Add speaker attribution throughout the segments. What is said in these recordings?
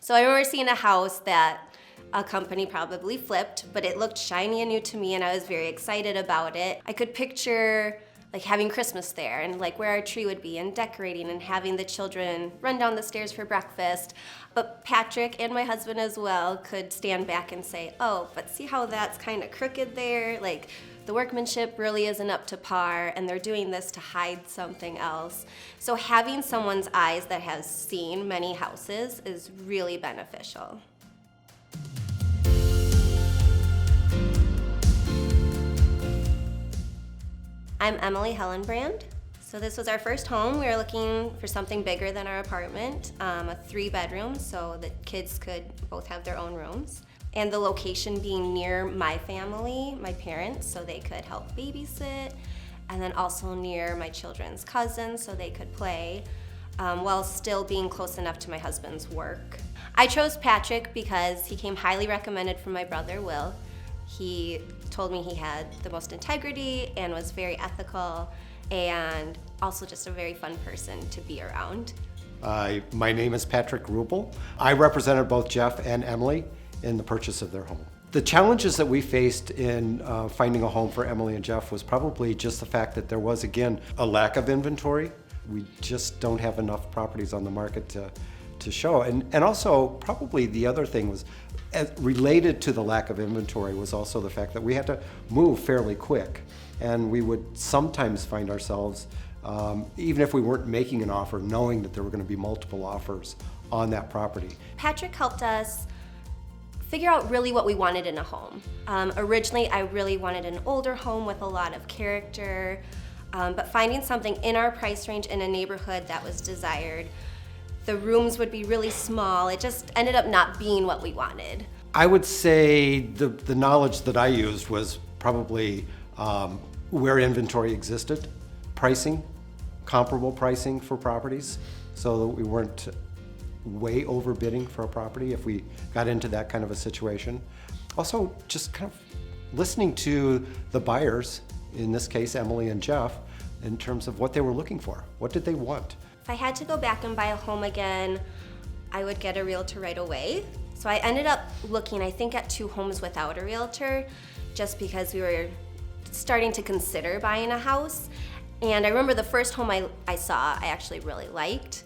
Speaker 1: So I remember seeing a house that a company probably flipped, but it looked shiny and new to me, and I was very excited about it. I could picture like having Christmas there and like where our tree would be and decorating and having the children run down the stairs for breakfast. But Patrick and my husband as well could stand back and say, oh, but see how that's kind of crooked there? Like the workmanship really isn't up to par, and they're doing this to hide something else. So having someone's eyes that has seen many houses is really beneficial. I'm Emily Hellenbrand. So this was our first home. We were looking for something bigger than our apartment, a 3-bedroom, so the kids could both have their own rooms. And the location being near my family, my parents, so they could help babysit, and then also near my children's cousins so they could play, while still being close enough to my husband's work. I chose Patrick because he came highly recommended from my brother, Will. He told me he had the most integrity and was very ethical, and also just a very fun person to be around.
Speaker 2: My name is Patrick Rubel. I represented both Jeff and Emily in the purchase of their home. The challenges that we faced in finding a home for Emily and Jeff was probably just the fact that there was, again, a lack of inventory. We just don't have enough properties on the market to show. And also, probably the other thing was, related to the lack of inventory, was also the fact that we had to move fairly quick. And we would sometimes find ourselves, even if we weren't making an offer, knowing that there were going to be multiple offers on that property.
Speaker 1: Patrick helped us figure out really what we wanted in a home. Originally, I really wanted an older home with a lot of character, but finding something in our price range in a neighborhood that was desired. The rooms would be really small. It just ended up not being what we wanted.
Speaker 2: I would say the knowledge that I used was probably where inventory existed, pricing, comparable pricing for properties, so that we weren't way overbidding for a property if we got into that kind of a situation. Also, just kind of listening to the buyers, in this case Emily and Jeff, in terms of what they were looking for. What did they want?
Speaker 1: If I had to go back and buy a home again, I would get a realtor right away. So I ended up looking, I think, at 2 homes without a realtor, just because we were starting to consider buying a house. And I remember the first home I saw, I actually really liked,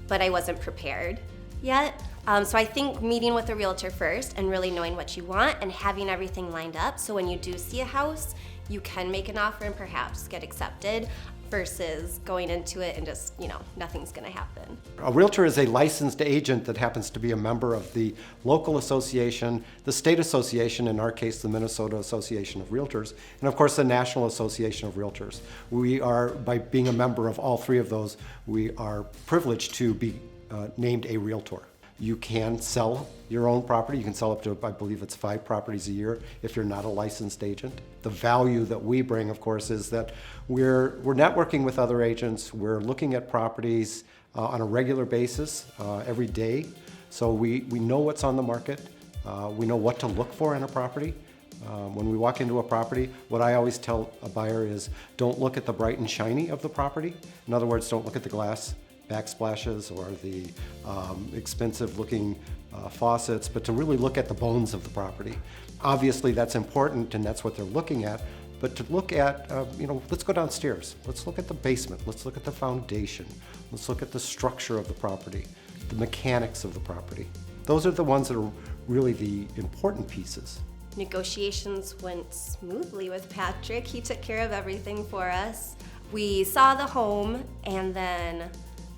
Speaker 1: but I wasn't prepared yet. So I think meeting with a realtor first and really knowing what you want and having everything lined up, so when you do see a house, you can make an offer and perhaps get accepted, versus going into it and just, nothing's gonna happen.
Speaker 2: A realtor is a licensed agent that happens to be a member of the local association, the state association, in our case the Minnesota Association of Realtors, and of course the National Association of Realtors. We are, by being a member of all 3 of those, we are privileged to be named a realtor. You can sell your own property. You can sell up to, I believe it's 5 properties a year if you're not a licensed agent. The value that we bring, of course, is that we're networking with other agents. We're looking at properties on a regular basis, every day. So we know what's on the market. We know what to look for in a property. When we walk into a property, what I always tell a buyer is, don't look at the bright and shiny of the property. In other words, don't look at the glass backsplashes or the expensive looking faucets, but to really look at the bones of the property. Obviously that's important and that's what they're looking at, but to look at, let's go downstairs. Let's look at the basement. Let's look at the foundation. Let's look at the structure of the property, the mechanics of the property. Those are the ones that are really the important pieces.
Speaker 1: Negotiations went smoothly with Patrick. He took care of everything for us. We saw the home, and then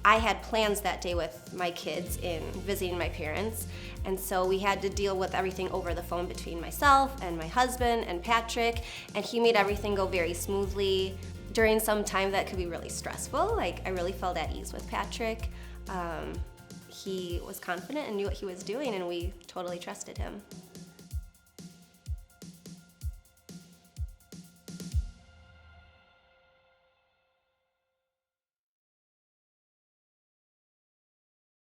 Speaker 1: I had plans that day with my kids in visiting my parents, and so we had to deal with everything over the phone between myself and my husband and Patrick, and he made everything go very smoothly. During some time that could be really stressful, I really felt at ease with Patrick. He was confident and knew what he was doing, and we totally trusted him.